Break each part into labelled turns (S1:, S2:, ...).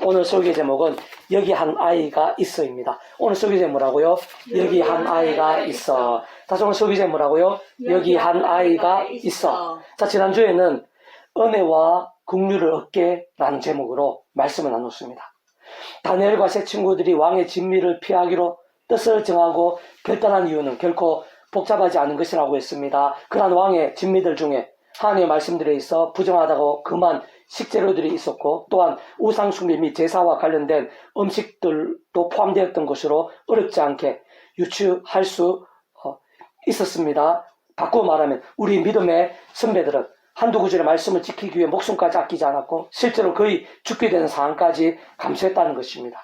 S1: 오늘 설교 제목은 여기 한 아이가 있어입니다. 오늘 설교 제목 뭐라고요? 여기 한 아이가 있어. 다시 오늘 설교 제목 뭐라고요? 여기 한 아이가 있어. 자, 지난주에는 은혜와 긍휼을 얻게라는 제목으로 말씀을 나눴습니다. 다니엘과 세 친구들이 왕의 진미를 피하기로 뜻을 정하고 결단한 이유는 결코 복잡하지 않은 것이라고 했습니다. 그러한 왕의 진미들 중에 하나님의 말씀들에 있어 부정하다고 금한 식재료들이 있었고, 또한 우상 숭배 및 제사와 관련된 음식들도 포함되었던 것으로 어렵지 않게 유추할 수 있었습니다. 바꾸어 말하면 우리 믿음의 선배들은 한두 구절의 말씀을 지키기 위해 목숨까지 아끼지 않았고 실제로 거의 죽게 되는 상황까지 감수했다는 것입니다.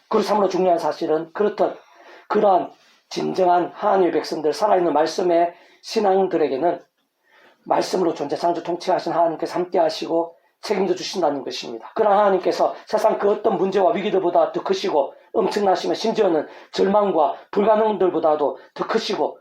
S1: 그리고 참으로 중요한 사실은 그렇듯 그러한 진정한 하나님의 백성들, 살아있는 말씀의 신앙들에게는 말씀으로 존재 창조 통치하신 하나님께서 함께 하시고 책임져 주신다는 것입니다. 그러나 하나님께서 세상 그 어떤 문제와 위기들보다 더 크시고 엄청나시며 심지어는 절망과 불가능들보다도 더 크시고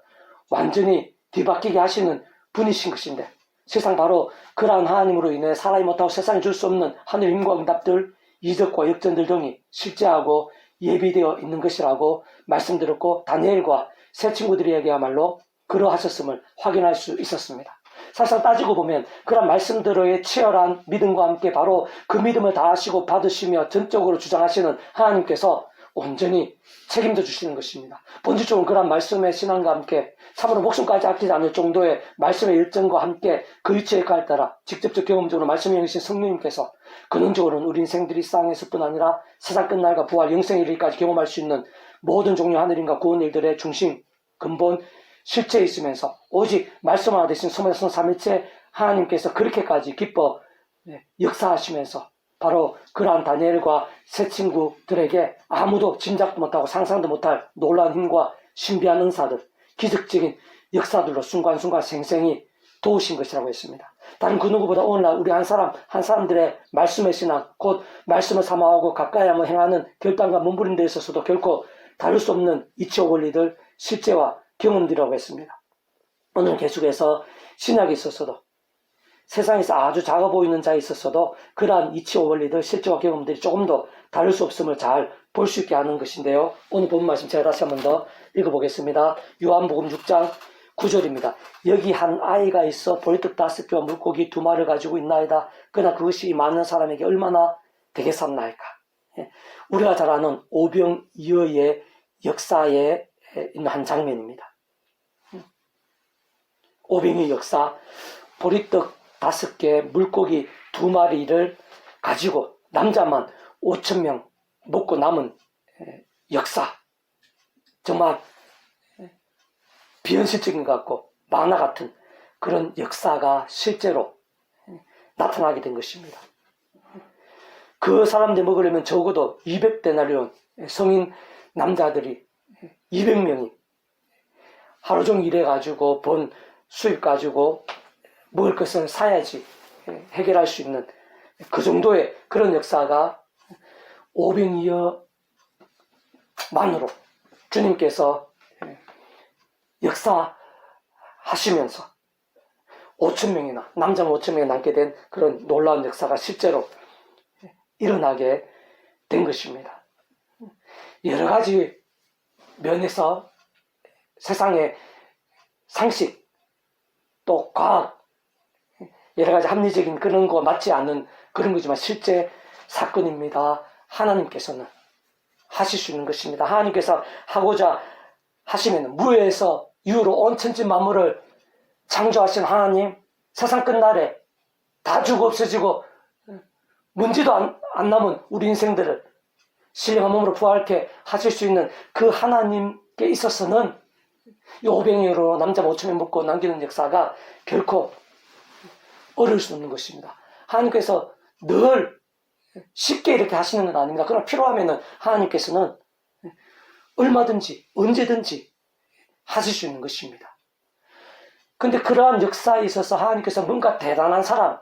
S1: 완전히 뒤바뀌게 하시는 분이신 것인데, 세상 바로 그러한 하나님으로 인해 살아이 못하고 세상에 줄 수 없는 하늘의 힘과 응답들, 이적과 역전들 등이 실제하고 예비되어 있는 것이라고 말씀드렸고, 다니엘과 세 친구들에게야말로 그러하셨음을 확인할 수 있었습니다. 사실 따지고 보면 그런 말씀들의 치열한 믿음과 함께 바로 그 믿음을 다하시고 받으시며 전적으로 주장하시는 하나님께서 온전히 책임져 주시는 것입니다. 본질적으로 그런 말씀의 신앙과 함께 참으로 목숨까지 아끼지 않을 정도의 말씀의 일정과 함께 그 위치에 갈 따라 직접적 경험적으로 말씀을 영이신 성령님께서 근원적으로는 우리 인생들이 땅에서뿐 아니라 세상 끝날과 부활 영생의 일까지 경험할 수 있는 모든 종류 하늘인과 구원 일들의 중심, 근본, 실체에 있으면서 오직 말씀 하나 되신 소매성 삼일체 하나님께서 그렇게까지 기뻐 역사하시면서 바로 그러한 다니엘과 세 친구들에게 아무도 짐작도 못하고 상상도 못할 놀라운 힘과 신비한 은사들, 기적적인 역사들로 순간순간 생생히 도우신 것이라고 했습니다. 다른 그 누구보다 오늘날 우리 한 사람들의 말씀의 신앙, 곧 말씀을 사모하고 가까이 하며 행하는 결단과 몸부림 데 있어서도 결코 다를 수 없는 이치오 원리들, 실제와 경험들이라고 했습니다. 오늘 계속해서 신약에 있어서도 세상에서 아주 작아 보이는 자에 있어서도 그러한 이치오 원리들, 실제와 경험들이 조금 더 다를 수 없음을 잘 볼 수 있게 하는 것인데요. 오늘 본 말씀 제가 다시 한 번 더 읽어보겠습니다. 요한복음 6장 9절입니다. 여기 한 아이가 있어 보리떡 5개와 물고기 2마리를 가지고 있나이다. 그러나 그것이 많은 사람에게 얼마나 되겠었나이까. 우리가 잘 아는 오병이어의 역사에 있는 한 장면입니다. 오병이어 역사, 보리떡 5개, 물고기 2마리를 가지고 남자만 5,000명 먹고 남은 역사. 정말 비현실적인 것 같고 만화 같은 그런 역사가 실제로 나타나게 된 것입니다. 그 사람들 먹으려면 적어도 200데나리온 성인 남자들이 200명이 하루 종일 일해가지고 번 수입 가지고 먹을 것을 사야지 해결할 수 있는 그 정도의 그런 역사가 오병이어만으로 주님께서 역사하시면서 5,000명이나 남자만 5,000명이 남게 된 그런 놀라운 역사가 실제로 일어나게 된 것입니다. 여러 가지 면에서 세상의 상식 또 과학 여러 가지 합리적인 그런 거 맞지 않는 그런 거지만 실제 사건입니다. 하나님께서는 하실 수 있는 것입니다. 하나님께서 하고자 하시면 무에서 유로 온 천지 만물을 창조하신 하나님, 세상 끝날에 다 죽어 없어지고 문제도 안 남은 우리 인생들을 신령한 몸으로 부활케 하실 수 있는 그 하나님께 있어서는 이 오병이어로 남자 5,000명 먹고 남기는 역사가 결코 어려울 수 없는 것입니다. 하나님께서 늘 쉽게 이렇게 하시는 건 아닙니다. 그러나 필요하면은 하나님께서는 얼마든지 언제든지 하실 수 있는 것입니다. 근데 그러한 역사에 있어서 하나님께서 뭔가 대단한 사람,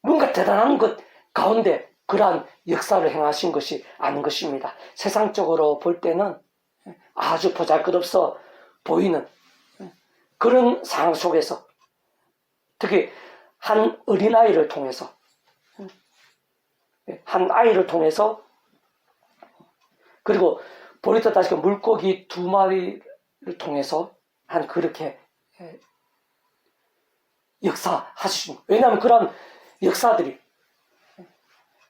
S1: 뭔가 대단한 것 가운데 그러한 역사를 행하신 것이 아닌 것입니다. 세상적으로 볼 때는 아주 보잘것없어 보이는 그런 상황 속에서 특히 한 어린아이를 통해서 한 아이를 통해서, 그리고 보리떡 다시 물고기 2마리를 통해서 한 그렇게 역사하시는, 왜냐하면 그런 역사들이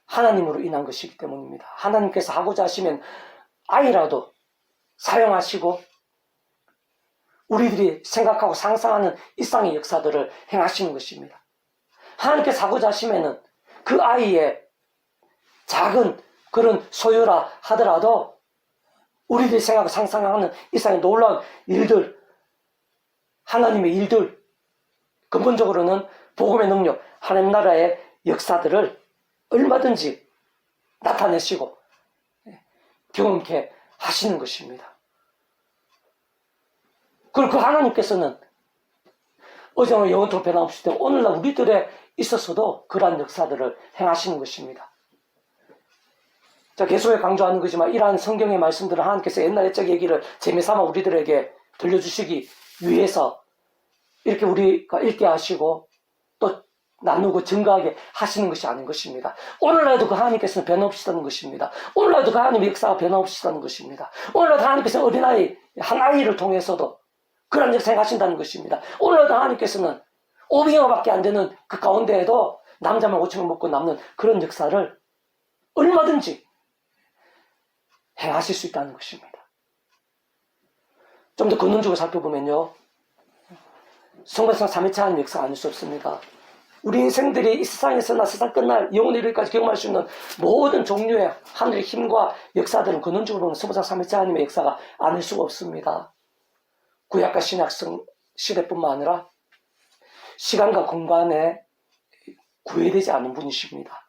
S1: 하나님으로 인한 것이기 때문입니다. 하나님께서 하고자 하시면 아이라도 사용하시고 우리들이 생각하고 상상하는 일상의 역사들을 행하시는 것입니다. 하나님께서 하고자 하시면은 그 아이의 작은 그런 소유라 하더라도 우리들이 생각하고 상상하는 일상의 놀라운 일들, 하나님의 일들, 근본적으로는 복음의 능력, 하나님 나라의 역사들을 얼마든지 나타내시고 경험케 하시는 것입니다. 그리고 그 하나님께서는 어제와 영원토록 변함없이 오늘날 우리들에 있어서도 그러한 역사들을 행하시는 것입니다. 자, 계속해 강조하는 거지만 이러한 성경의 말씀들을 하나님께서 옛날 옛적 얘기를 재미삼아 우리들에게 들려주시기 위해서 이렇게 우리가 읽게 하시고 또 나누고 증거하게 하시는 것이 아닌 것입니다. 오늘날도 그 하나님께서는 변함없이다는 것입니다. 오늘날도 그 하나님의 역사가 변함없이다는 것입니다. 오늘날도 하나님께서는 어린아이, 한 아이를 통해서도 그런 역사 행하신다는 것입니다. 오늘날도 하나님께서는 500여밖에 안 되는 그 가운데에도 남자만 5천을 먹고 남는 그런 역사를 얼마든지 행하실 수 있다는 것입니다. 좀 더 근원적으로 살펴보면요, 성관상 3일차 하나님 역사가 아닐 수 없습니다. 우리 인생들이 이 세상에서나 세상 끝날 영원히 이르기까지 경험할 수 있는 모든 종류의 하늘의 힘과 역사들은 근원적으로 보면 성관상 3일차 하나님의 역사가 아닐 수가 없습니다. 구약과 신약 시대뿐만 아니라 시간과 공간에 구애되지 않은 분이십니다.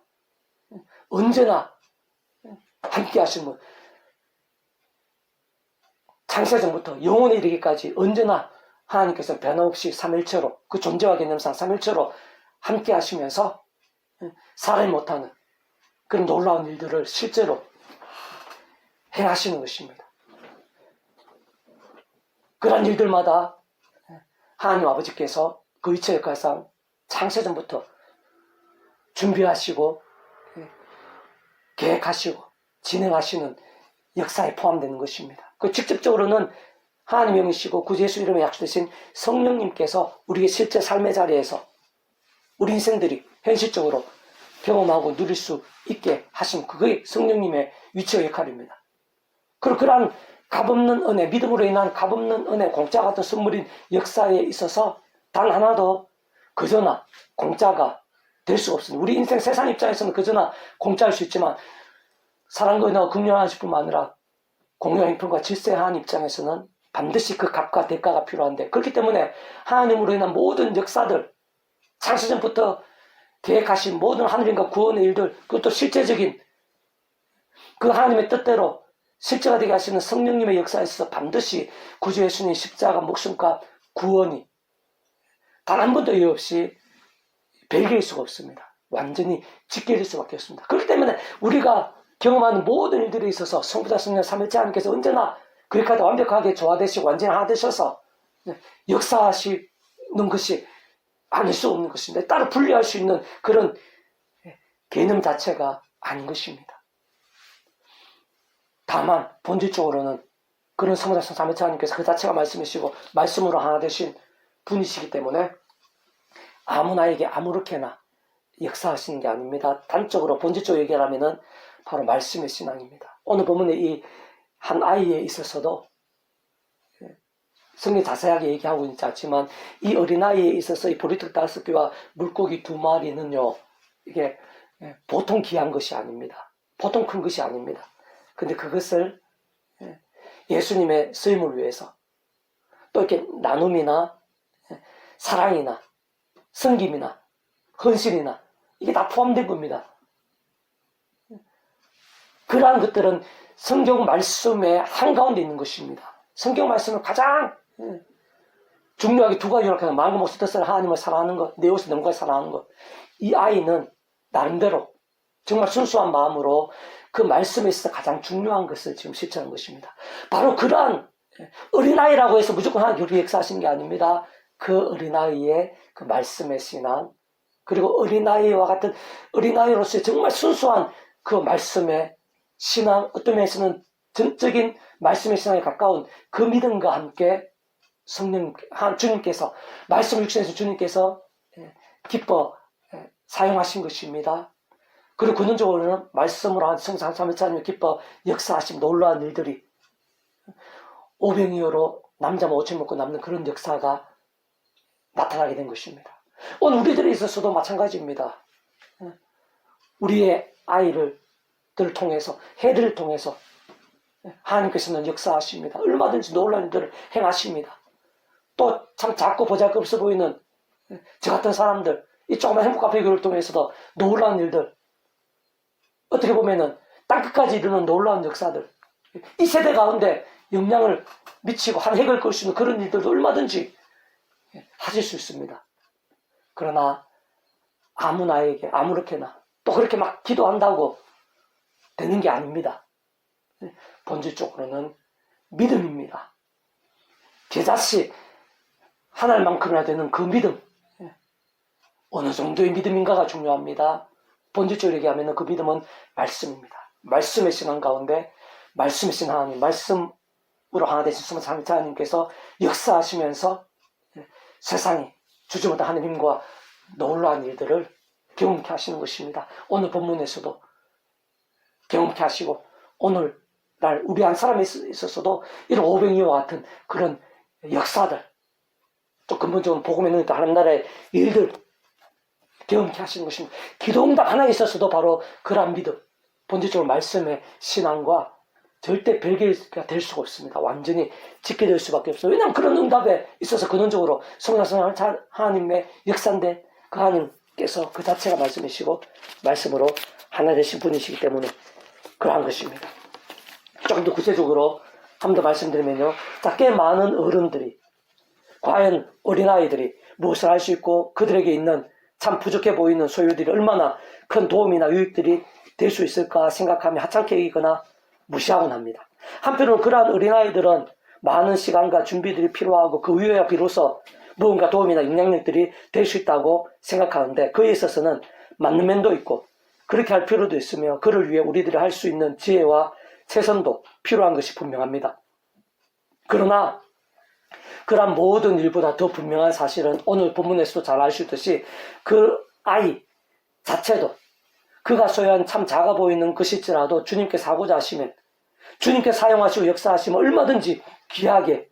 S1: 언제나 함께 하신 분, 창세전부터 영원히 이르기까지 언제나 하나님께서 변함없이 삼일체로, 그 존재와 개념상 삼일체로 함께 하시면서 사람이 못하는 그런 놀라운 일들을 실제로 행하시는 것입니다. 그런 일들마다 하나님 아버지께서 그 이체 역할상 창세전부터 준비하시고 계획하시고 진행하시는 역사에 포함되는 것입니다. 그 직접적으로는 하나님의 영이시고 구주 예수 이름에 약속되신 성령님께서 우리의 실제 삶의 자리에서 우리 인생들이 현실적으로 경험하고 누릴 수 있게 하신 그게 성령님의 위치와 역할입니다. 그리고 그러한 값없는 은혜, 믿음으로 인한 값없는 은혜, 공짜 같은 선물인 역사에 있어서 단 하나도 그저나 공짜가 될 수가 없습니다. 우리 인생 세상 입장에서는 그저나 공짜일 수 있지만 사랑과 은혜와 긍휼하신 뿐만 아니라 공의와 형편과 질서의 하나님 입장에서는 반드시 그 값과 대가가 필요한데, 그렇기 때문에 하나님으로 인한 모든 역사들, 창세전부터 계획하신 모든 하늘인과 구원의 일들, 그것도 실제적인 그 하나님의 뜻대로 실제가 되게 하시는 성령님의 역사에 있어서 반드시 구주 예수님 십자가 목숨과 구원이 단 한 번도 이유 없이 별개일 수가 없습니다. 완전히 직결될 수밖에 없습니다. 그렇기 때문에 우리가 경험하는 모든 일들에 있어서 성부자 성령 삼일체 하나님께서 언제나 그렇게 완벽하게 조화되시고 완전히 하나 되셔서 역사하시는 것이 아닐 수 없는 것입니다. 따로 분리할 수 있는 그런 개념 자체가 아닌 것입니다. 다만 본질적으로는 그런 성부자 성령 삼일체 하나님께서 그 자체가 말씀이시고 말씀으로 하나 되신 분이시기 때문에 아무나에게 아무렇게나 역사하시는 게 아닙니다. 단적으로 본질적으로 얘기하면은 바로 말씀의 신앙입니다. 오늘 본문에 이 한 아이에 있어서도 성경이 자세하게 얘기하고 있지 않지만 이 어린아이에 있어서 이 보리떡 5개와 물고기 2마리는요, 이게 보통 귀한 것이 아닙니다. 보통 큰 것이 아닙니다. 근데 그것을 예수님의 쓰임을 위해서 또 이렇게 나눔이나 사랑이나 섬김이나 헌신이나 이게 다 포함된 겁니다. 그러한 것들은 성경 말씀의 한가운데 있는 것입니다. 성경 말씀을 가장 중요하게 두 가지로 생각해요. 마음과 목숨 뜻을 하나님을 사랑하는 것, 내 이웃을 넘과 사랑하는 것. 이 아이는 나름대로 정말 순수한 마음으로 그 말씀에 있어서 가장 중요한 것을 지금 실천한 것입니다. 바로 그러한 어린아이라고 해서 무조건 하나님 우리 역사하시는 게 아닙니다. 그 어린아이의 그 말씀의 신앙, 그리고 어린아이와 같은 어린아이로서의 정말 순수한 그 말씀의 신앙, 어떤 면에서는 전적인 말씀의 신앙에 가까운 그 믿음과 함께 성령, 주님께서, 말씀 육신에서 주님께서 기뻐 사용하신 것입니다. 그리고 근원적으로는 말씀으로 한 성상 삼위차님이 기뻐 역사하신 놀라운 일들이 오병이어로 남자 5천 먹고 남는 그런 역사가 나타나게 된 것입니다. 오늘 우리들에 있어서도 마찬가지입니다. 우리의 아이를 통해서, 해를 통해서 하나님께서는 역사하십니다. 얼마든지 놀라운 일들을 행하십니다. 또 참 작고 보잘것없어 보이는 저 같은 사람들, 이 조그만 행복카페 교회를 통해서도 놀라운 일들, 어떻게 보면은 땅끝까지 이르는 놀라운 역사들, 이 세대 가운데 영향을 미치고 한 획을 그을 수 있는 그런 일들도 얼마든지 하실 수 있습니다. 그러나 아무나에게 아무렇게나 또 그렇게 막 기도한다고 되는 게 아닙니다. 본질적으로는 믿음입니다. 제자씨 하나님만큼이나 되는 그 믿음, 어느 정도의 믿음인가가 중요합니다. 본질적으로 얘기하면 그 믿음은 말씀입니다. 말씀의 신앙 가운데 말씀의 신앙 하나님, 말씀으로 하나 되신 삼위일체 하나님께서 역사하시면서 세상이 주지 못한 하나님과 놀라운 일들을 경험케 하시는 것입니다. 오늘 본문에서도 경험케 하시고 오늘날 우리 한 사람에 있어서도 이런 오병이와 같은 그런 역사들, 또 근본적으로 복음에 넣는 하나님 나라의 일들 경험케 하시는 것입니다. 기도응답 하나에 있어서도 바로 그러한 믿음, 본질적으로 말씀의 신앙과 절대 별개가 될 수가 없습니다. 완전히 짓게 될 수밖에 없어요. 왜냐하면 그런 응답에 있어서 근원적으로 성령 하나님의 역사인데 그 하나님께서 그 자체가 말씀이시고 말씀으로 하나 되신 분이시기 때문에 그러한 것입니다. 조금 더 구체적으로 한 번 더 말씀드리면요. 꽤 많은 어른들이 과연 어린아이들이 무엇을 할 수 있고 그들에게 있는 참 부족해 보이는 소유들이 얼마나 큰 도움이나 유익들이 될 수 있을까 생각하며 하찮게 여기거나 무시하곤 합니다. 한편으로는 그러한 어린아이들은 많은 시간과 준비들이 필요하고 그 이후에 비로소 무언가 도움이나 영향력들이 될 수 있다고 생각하는데 그에 있어서는 맞는 면도 있고 그렇게 할 필요도 있으며 그를 위해 우리들이 할 수 있는 지혜와 최선도 필요한 것이 분명합니다. 그러나 그러한 모든 일보다 더 분명한 사실은 오늘 본문에서도 잘 알 수 있듯이 그 아이 자체도 그가 소유한 참 작아 보이는 것일지라도 주님께서 하고자 하시면 주님께서 사용하시고 역사하시면 얼마든지 귀하게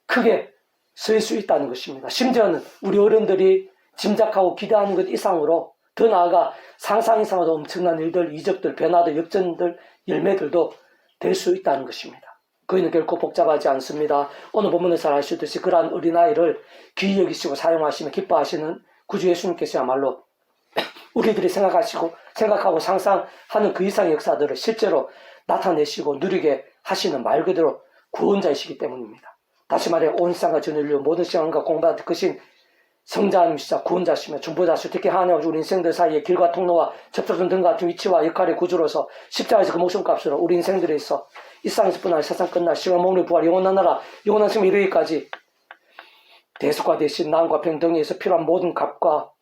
S1: 크게 쓰일 수 있다는 것입니다. 심지어는 우리 어른들이 짐작하고 기대하는 것 이상으로 더 나아가 상상 이상으로 엄청난 일들, 이적들, 변화들, 역전들, 열매들도 될 수 있다는 것입니다. 그이는 결코 복잡하지 않습니다. 오늘 본문에서 잘 아시듯이 그러한 어린아이를 귀히 여기시고 사용하시며 기뻐하시는 구주 예수님께서야말로 우리들이 생각하고 상상하는 그 이상의 역사들을 실제로 나타내시고 누리게 하시는 말 그대로 구원자이시기 때문입니다. 다시 말해 온 세상과 전 인류 모든 시간과 공부가 크신 성자님이시자 구원자시며 중보자시며 특히 하나님과 우리 인생들 사이의 길과 통로와 접촉점 등과 같은 위치와 역할의 구주로서 십자가에서 그 목숨값으로 우리 인생들에 있어 이 세상에서뿐 아니라 세상 끝날 시간 목리 부활 영원한 나라 영원한 생명 이르기까지 대속과 대신 나음과 평등에서 필요한 모든 값과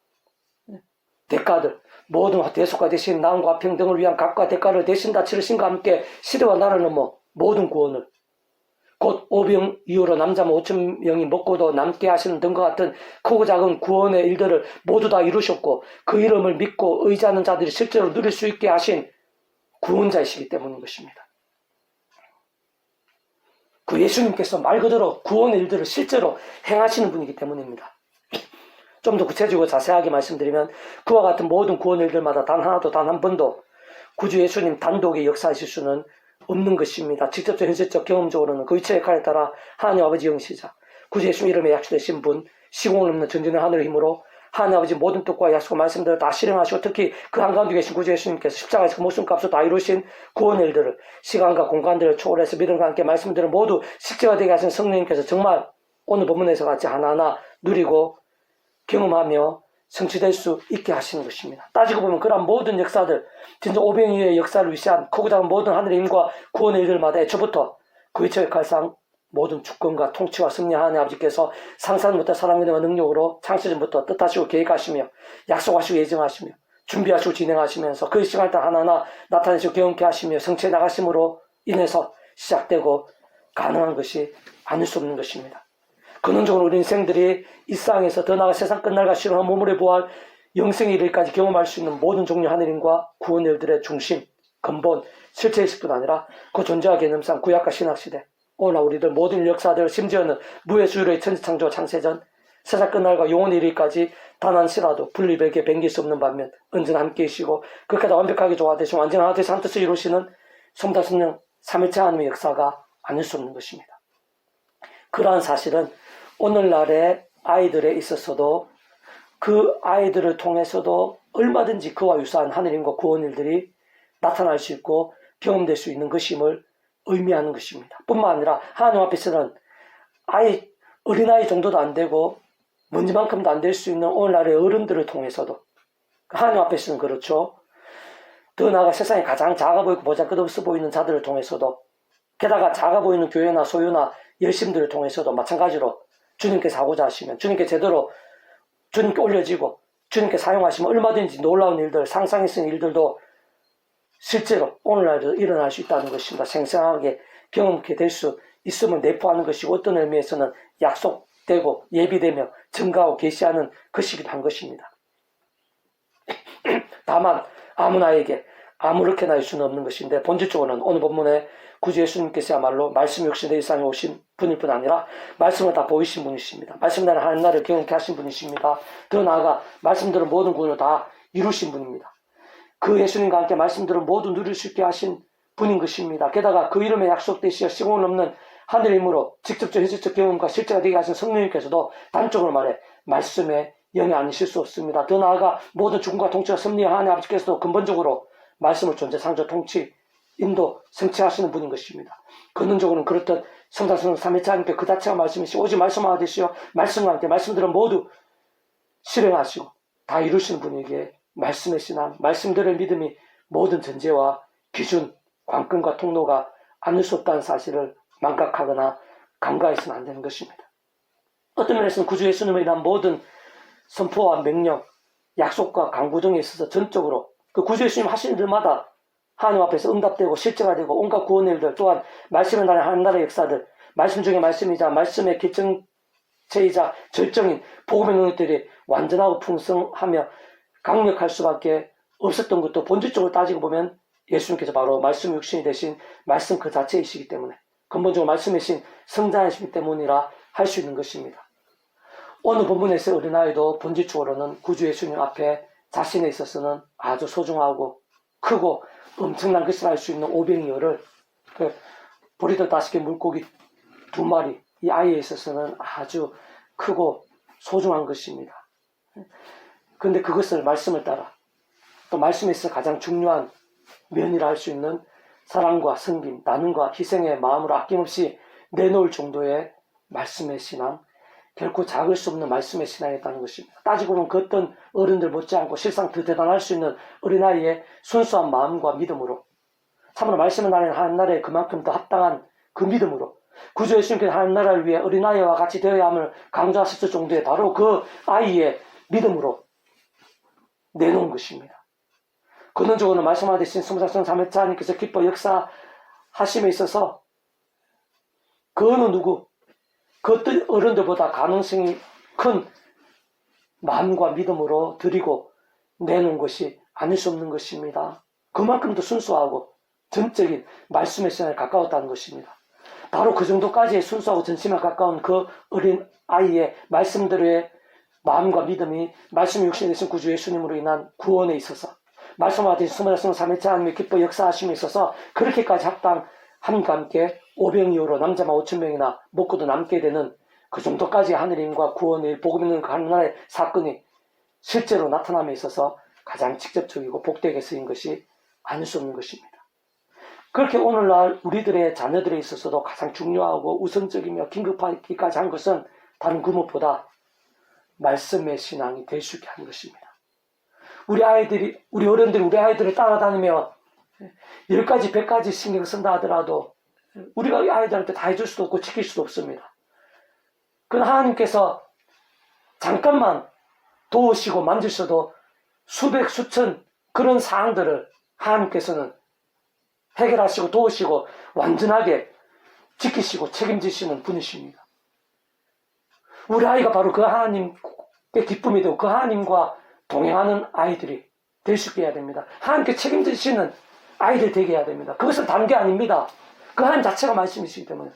S1: 대가들 모든 대속과 대신 나음과 평등을 위한 값과 대가를 대신 다 치르신과 함께 시대와 나라를 넘어 모든 구원을 곧 오병 이후로 남자 5천 명이 먹고도 남게 하시는 등과 같은 크고 작은 구원의 일들을 모두 다 이루셨고 그 이름을 믿고 의지하는 자들이 실제로 누릴 수 있게 하신 구원자이시기 때문인 것입니다. 그 예수님께서 말 그대로 구원의 일들을 실제로 행하시는 분이기 때문입니다. 좀 더 구체적으로 자세하게 말씀드리면 그와 같은 모든 구원의 일들마다 단 하나도 단 한 번도 구주 예수님 단독의 역사하실 수는 없는 것입니다. 직접적 현실적 경험적으로는 그 위치의 역할에 따라 하나님 아버지 영시자 구주 예수님 이름에 약속되신 분 시공을 넘는 전진의 하늘의 힘으로 하나님 아버지 모든 뜻과 약속과 말씀들을 다 실행하시고 특히 그 한가운데 계신 구주 예수님께서 십자가에서 그 목숨값을 다 이루신 구원의 일들을 시간과 공간들을 초월해서 믿음과 함께 말씀들을 모두 실제화되게 하신 성령님께서 정말 오늘 본문에서 같이 하나하나 누리고 경험하며 성취될 수 있게 하시는 것입니다. 따지고 보면 그러한 모든 역사들 진짜 오병이어의 역사를 위시한 크고 작은 모든 하늘의 힘과 구원의 일들마다 애초부터 그 위치의 역할상 모든 주권과 통치와 승리하는 아버지께서 상상부터 사랑과 능력으로 창세전부터 뜻하시고 계획하시며 약속하시고 예정하시며 준비하시고 진행하시면서 그 시간을 하나하나 나타내시고 경험케 하시며 성취해 나가심으로 인해서 시작되고 가능한 것이 아닐 수 없는 것입니다. 근원적으로 우리 인생들이 이 세상에서 더 나아가 세상 끝날과 실현한 몸으로 부활 영생의 이르기까지 경험할 수 있는 모든 종류 하늘인과 구원의 일들의 중심, 근본, 실체의식 뿐 아니라 그 존재와 개념상 구약과 신학시대, 오늘 우리들 모든 역사들 심지어는 무의 수유의 천지창조 창세전, 세상 끝날과 영원의 이르기까지 단 한 시라도 분리되게 변길 수 없는 반면 언제나 함께 계시고 끝까지 완벽하게 조화되시고 완전한 하나님의 한 뜻을 이루시는 성다성령 삼일체 하나님의 역사가 아닐 수 없는 것입니다. 그러한 사실은 오늘날의 아이들에 있어서도 그 아이들을 통해서도 얼마든지 그와 유사한 하늘임과 구원일들이 나타날 수 있고 경험될 수 있는 것임을 의미하는 것입니다. 뿐만 아니라 하나님 앞에서는 어린아이 정도도 안 되고 먼지만큼도 안 될 수 있는 오늘날의 어른들을 통해서도 하나님 앞에서는 그렇죠. 더 나아가 세상에 가장 작아 보이고 보잘것없어 보이는 자들을 통해서도 게다가 작아 보이는 교회나 소유나 열심들을 통해서도 마찬가지로 주님께서 하고자 하시면 주님께 제대로 주님께 올려지고 주님께 사용하시면 얼마든지 놀라운 일들, 상상이 쓰는 일들도 실제로 오늘날도 일어날 수 있다는 것입니다. 생생하게 경험하게 될 수 있음을 내포하는 것이고 어떤 의미에서는 약속되고 예비되며 증가하고 계시하는 것이기도 한 것입니다. 다만 아무나에게 아무렇게나 할 수는 없는 것인데 본질적으로는 오늘 본문에 구주 예수님께서야말로 말씀 역시 내 일상에 오신 분일 뿐 아니라 말씀을 다 보이신 분이십니다. 말씀을 하는 날을 경험케 하신 분이십니다. 더 나아가 말씀들은 모든 구원을 다 이루신 분입니다. 그 예수님과 함께 말씀들은 모두 누릴 수 있게 하신 분인 것입니다. 게다가 그 이름에 약속되시어 시공을 넘는 하늘 힘으로 직접적 현실적 경험과 실제가 되게 하신 성령님께서도 단적으로 말해 말씀에 영이 아니실 수 없습니다. 더 나아가 모든 죽음과 통치와 섭리의 하나님 아버지께서도 근본적으로 말씀을 존재, 창조, 통치, 인도, 성취하시는 분인 것입니다. 근원적으로는 그렇듯 성삼성 삼위체 하나님께 그 자체가 말씀이시고 오직 말씀하가 되시어 말씀과 함께 말씀들은 모두 실행하시고 다 이루시는 분에게 말씀의 신앙, 말씀들의 믿음이 모든 전제와 기준, 관건과 통로가 아닐 수 없다는 사실을 망각하거나 간과해서는 안 되는 것입니다. 어떤 면에서는 구주 예수님을 인한 모든 선포와 명령, 약속과 강구 등에 있어서 전적으로 그 구주 예수님 하시는 일마다 하나님 앞에서 응답되고 실제가 되고 온갖 구원의 일들 또한 말씀의 나라의 하나님 나라의 역사들 말씀 중에 말씀이자 말씀의 결정체이자 절정인 복음의 능력들이 완전하고 풍성하며 강력할 수밖에 없었던 것도 본질적으로 따지고 보면 예수님께서 바로 말씀 육신이 되신 말씀 그 자체이시기 때문에 근본적으로 말씀이신 성자이시기 때문이라 할 수 있는 것입니다. 오늘 본문에서 어린아이도 본질적으로는 구주 예수님 앞에 자신에 있어서는 아주 소중하고 크고 엄청난 것을 알 수 있는 오병이어를 보리도 5개 물고기 2마리 이 아이에 있어서는 아주 크고 소중한 것입니다. 그런데 그것을 말씀을 따라 또 말씀에 있어 가장 중요한 면이라 할 수 있는 사랑과 섬김, 나눔과 희생의 마음으로 아낌없이 내놓을 정도의 말씀의 신앙, 결코 작을 수 없는 말씀의 신앙이었다는 것입니다. 따지고 보면 그 어떤 어른들 못지않고 실상 더 대단할 수 있는 어린아이의 순수한 마음과 믿음으로 참으로 말씀을 나누는 하나님 나라에 그만큼 더 합당한 그 믿음으로 구주 예수님께서 하나님 나라를 위해 어린아이와 같이 되어야 함을 강조하셨을 정도의 바로 그 아이의 믿음으로 내놓은 것입니다. 근원적으로는 말씀하듯이 성삼성 삼위체 하나님께서 기뻐 역사하심에 있어서 그 어느 누구 그 어떤 어른들보다 가능성이 큰 마음과 믿음으로 드리고 내놓은 것이 아닐 수 없는 것입니다. 그만큼 더 순수하고 전적인 말씀의 신앙에 가까웠다는 것입니다. 바로 그 정도까지 순수하고 전심에 가까운 그 어린 아이의 말씀들의 마음과 믿음이 말씀 육신이 되신 구주 예수님으로 인한 구원에 있어서 말씀하듯이 스물여섯 삼위체 하나님의 기뻐 역사하심에 있어서 그렇게까지 합당함과 함께 오병이어로 남자만 5,000명이나 먹고도 남게 되는 그 정도까지 하늘임과 구원의 복음 있는 그 하나의 사건이 실제로 나타남에 있어서 가장 직접적이고 복되게 쓰인 것이 아닐 수 없는 것입니다. 그렇게 오늘날 우리들의 자녀들에 있어서도 가장 중요하고 우선적이며 긴급하기까지 한 것은 다른 그 무엇보다 말씀의 신앙이 될 수 있게 하는 것입니다. 우리 어른들이 우리 아이들을 따라다니며 10가지, 100가지 신경 쓴다 하더라도 우리가 이 아이들한테 다 해줄 수도 없고 지킬 수도 없습니다. 그러나 하나님께서 잠깐만 도우시고 만지셔도 수백 수천 그런 사항들을 하나님께서는 해결하시고 도우시고 완전하게 지키시고 책임지시는 분이십니다. 우리 아이가 바로 그 하나님의 기쁨이 되고 그 하나님과 동행하는 아이들이 될 수 있게 해야 됩니다. 하나님께 책임지시는 아이들 되게 해야 됩니다. 그것은 다른 게 아닙니다. 그 하나님 자체가 말씀이시기 때문에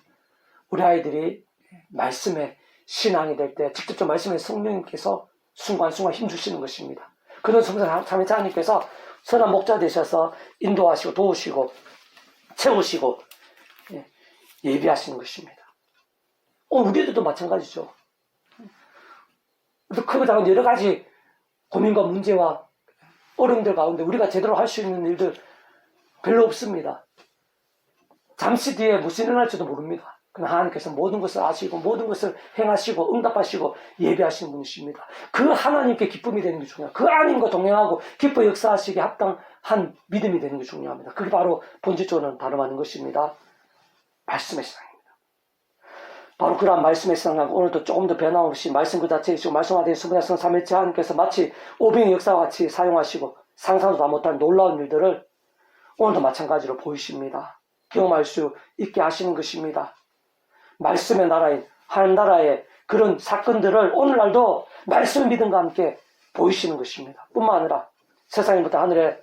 S1: 우리 아이들이 말씀의 신앙이 될 때 직접적 말씀의 성령님께서 순간순간 힘주시는 것입니다. 그런 성령 참여자 하나님께서 선한 목자 되셔서 인도하시고 도우시고 채우시고 예비하시는 것입니다. 우리들도 마찬가지죠. 크고 작은 여러 가지 고민과 문제와 어려움들 가운데 우리가 제대로 할 수 있는 일들 별로 없습니다. 잠시 뒤에 무슨 일이 일어날지도 모릅니다. 그러나 하나님께서 모든 것을 아시고 모든 것을 행하시고 응답하시고 예비하시는 분이십니다. 그 하나님께 기쁨이 되는 게 중요합니다. 그 하나님과 동행하고 기뻐 역사하시기에 합당한 믿음이 되는 게 중요합니다. 그게 바로 본질적으로는 다름 아닌 것입니다. 말씀의 신앙입니다. 바로 그러한 말씀의 신앙과 오늘도 조금 더 변함없이 말씀 그 자체이시고 말씀하신 수분야성 삼일체 하나님께서 마치 오병의 역사와 같이 사용하시고 상상도 다 못한 놀라운 일들을 오늘도 마찬가지로 보이십니다. 경험할 수 있게 하시는 것입니다. 말씀의 나라인 하나님 나라의 그런 사건들을 오늘날도 말씀 믿음과 함께 보이시는 것입니다. 뿐만 아니라 세상부터 하늘의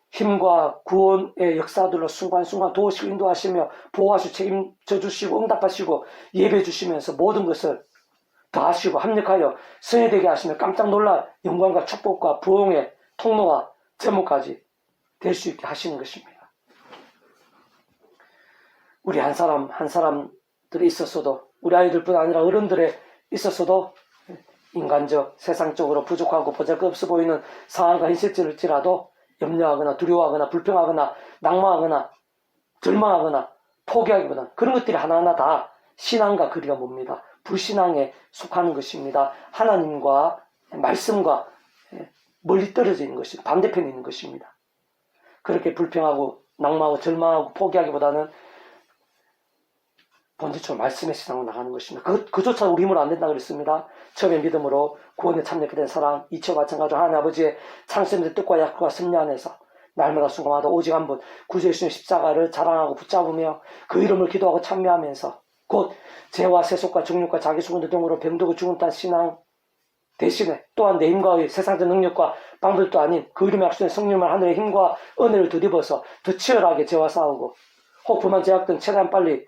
S1: 힘과 구원의 역사들로 순간순간 도우시고 인도하시며 보호하시고 책임져 주시고 응답하시고 예배해 주시면서 모든 것을 더하시고 합력하여 성회되게 하시며 깜짝 놀랄 영광과 축복과 부흥의 통로와 제목까지 될 수 있게 하시는 것입니다. 우리 한 사람 한 사람들이 있었어도 우리 아이들뿐 아니라 어른들에 있었어도 인간적 세상적으로 부족하고 보잘것없어 보이는 상황과 현실일지라도 염려하거나 두려워하거나 불평하거나 낭망하거나 절망하거나 포기하기보다 그런 것들이 하나하나 다 신앙과 거리가 멉니다. 불신앙에 속하는 것입니다. 하나님과 말씀과 멀리 떨어져 있는 것입니다. 반대편에 있는 것입니다. 그렇게 불평하고 낭망하고 절망하고 포기하기보다는 본질적으로 말씀의 신앙으로 나가는 것입니다. 그조차 우리 힘으로 안 된다고 그랬습니다. 처음에 믿음으로 구원에 참여하게 된 사랑, 이치와 마찬가지로 하나님 아버지의 창세의 뜻과 약속과 승리 안에서 날마다 순간마다 오직 한 분 구주의 십자가를 자랑하고 붙잡으며 그 이름을 기도하고 참여하면서 곧 죄와 세속과 정욕과 자기 수군들 등으로 병들고 죽은 딴 신앙 대신에 또한 내 힘과 의 세상적 능력과 방법도 아닌 그 이름의 약속의 성령을 하늘의 힘과 은혜를 덧입어서 더 치열하게 죄와 싸우고 혹 불만 제약 등 최대한 빨리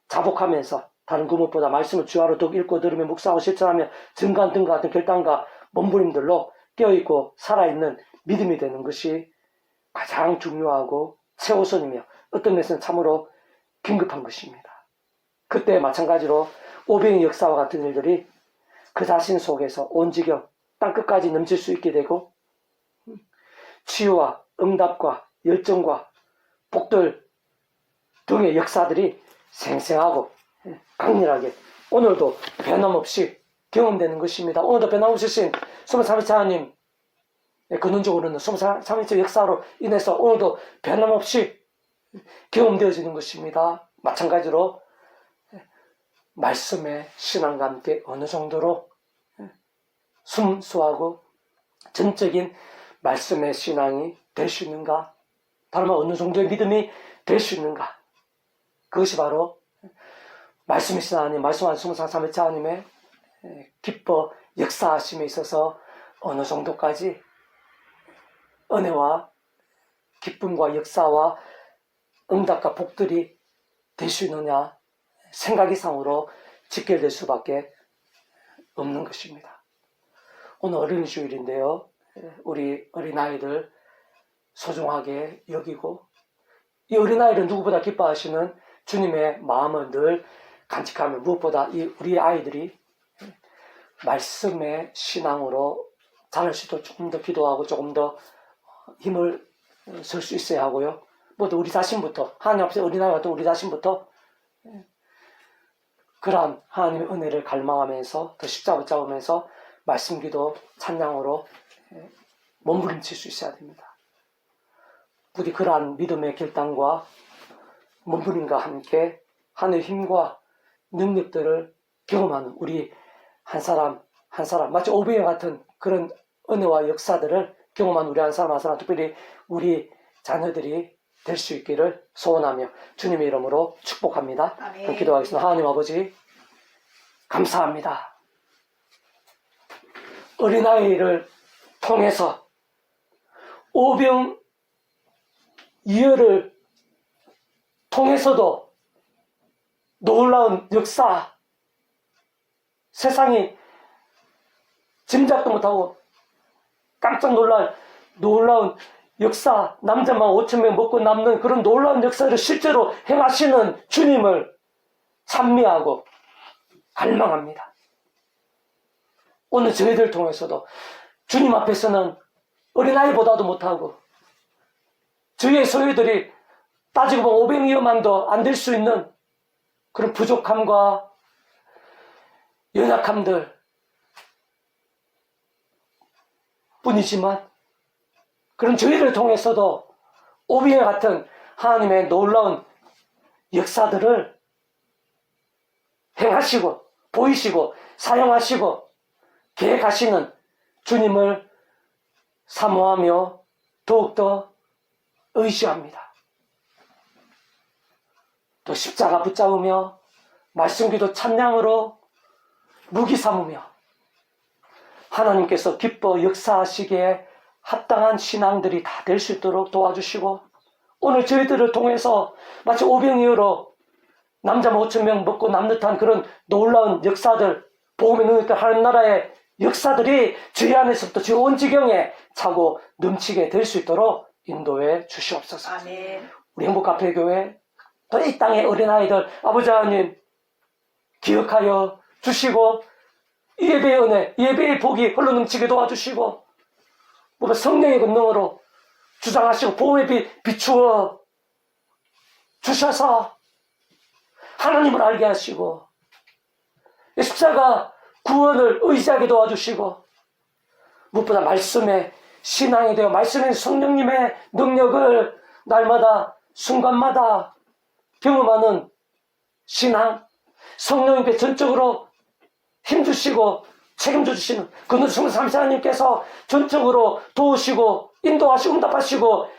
S1: 자복하면서 다른 그 무엇보다 말씀을 주하로 더욱 읽고 들으며 묵상하고 실천하며 증거한 등과 같은 결단과 몸부림들로 깨어있고 살아있는 믿음이 되는 것이 가장 중요하고 최우선이며 어떤 면에서는 참으로 긴급한 것입니다. 그때 마찬가지로 오병의 역사와 같은 일들이 그 자신 속에서 온 지경 땅끝까지 넘칠 수 있게 되고 치유와 응답과 열정과 복들 등의 역사들이 생생하고 강렬하게 오늘도 변함없이 경험되는 것입니다. 오늘도 변함없이 신 23일째 하나님 근원적으로는 23일째 역사로 인해서 오늘도 변함없이 경험되어지는 것입니다. 마찬가지로 말씀의 신앙과 함께 어느 정도로 순수하고 전적인 말씀의 신앙이 될 수 있는가, 다른 말 어느 정도의 믿음이 될 수 있는가, 그것이 바로 말씀이신 하나님, 말씀하신 23일째 하나님의 기뻐 역사하심에 있어서 어느 정도까지 은혜와 기쁨과 역사와 응답과 복들이 될 수 있느냐 생각 이상으로 직결될 수밖에 없는 것입니다. 오늘 어린이 주일인데요. 우리 어린아이들 소중하게 여기고 이 어린아이를 누구보다 기뻐하시는 주님의 마음을 늘 간직하며 무엇보다 우리 아이들이 말씀의 신앙으로 자랄 수 있도록 조금 더 기도하고 조금 더 힘을 쓸 수 있어야 하고요. 모두 우리 자신부터, 하나님 앞에 어린아이 같은 우리 자신부터 그러한 하나님의 은혜를 갈망하면서 더 십자가 붙잡으면서 말씀 기도 찬양으로 몸부림칠 수 있어야 됩니다. 부디 그러한 믿음의 결단과 몸부림과 함께 하늘의 힘과 능력들을 경험하는 우리 한 사람 한 사람, 마치 오병이와 같은 그런 은혜와 역사들을 경험한 우리 한 사람 한 사람, 특별히 우리 자녀들이 될 수 있기를 소원하며 주님의 이름으로 축복합니다. 그럼 기도하겠습니다. 하나님 아버지, 감사합니다. 어린아이를 통해서 오병이어를 통해서도 놀라운 역사, 세상이 짐작도 못하고 깜짝 놀라운 역사, 남자만 5,000명 먹고 남는 그런 놀라운 역사를 실제로 행하시는 주님을 찬미하고 갈망합니다. 오늘 저희들 통해서도 주님 앞에서는 어린아이보다도 못하고 저희의 소유들이 따지고 보면 오병이어만도 안 될 수 있는 그런 부족함과 연약함들 뿐이지만 그런 저희를 통해서도 오병이어 같은 하나님의 놀라운 역사들을 행하시고 보이시고 사용하시고 계획하시는 주님을 사모하며 더욱더 의지합니다. 또 십자가 붙잡으며 말씀기도 찬양으로 무기 삼으며 하나님께서 기뻐 역사하시기에 합당한 신앙들이 다 될 수 있도록 도와주시고 오늘 저희들을 통해서 마치 오병이어로 남자 5,000명 먹고 남는 듯한 그런 놀라운 역사들, 복음의 능력들 하는 나라의 역사들이 저희 안에서부터 저희 온 지경에 차고 넘치게 될 수 있도록 인도해 주시옵소서.
S2: 아멘.
S1: 우리 행복카페교회 또 이 땅의 어린아이들 아버지 하나님 기억하여 주시고 이 예배의 은혜, 이 예배의 복이 흘러넘치게 도와주시고 뭔가 성령의 권능으로 주장하시고 복음에 비추어 주셔서 하나님을 알게 하시고 십자가 구원을 의지하게 도와주시고 무엇보다 말씀의 신앙이 되어 말씀의 성령님의 능력을 날마다 순간마다 경험하는 신앙, 성령님께 전적으로 힘주시고 책임져 주시는 그는 성령 삼사님께서 전적으로 도우시고 인도하시고 응답하시고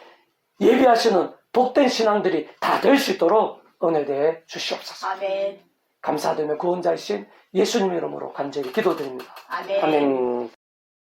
S1: 예비하시는 복된 신앙들이 다 될 수 있도록 은혜 대해 주시옵소서.
S2: 아멘.
S1: 감사드리며 구원자이신 예수님의 이름으로 간절히 기도드립니다.
S2: 아멘.
S1: 아멘.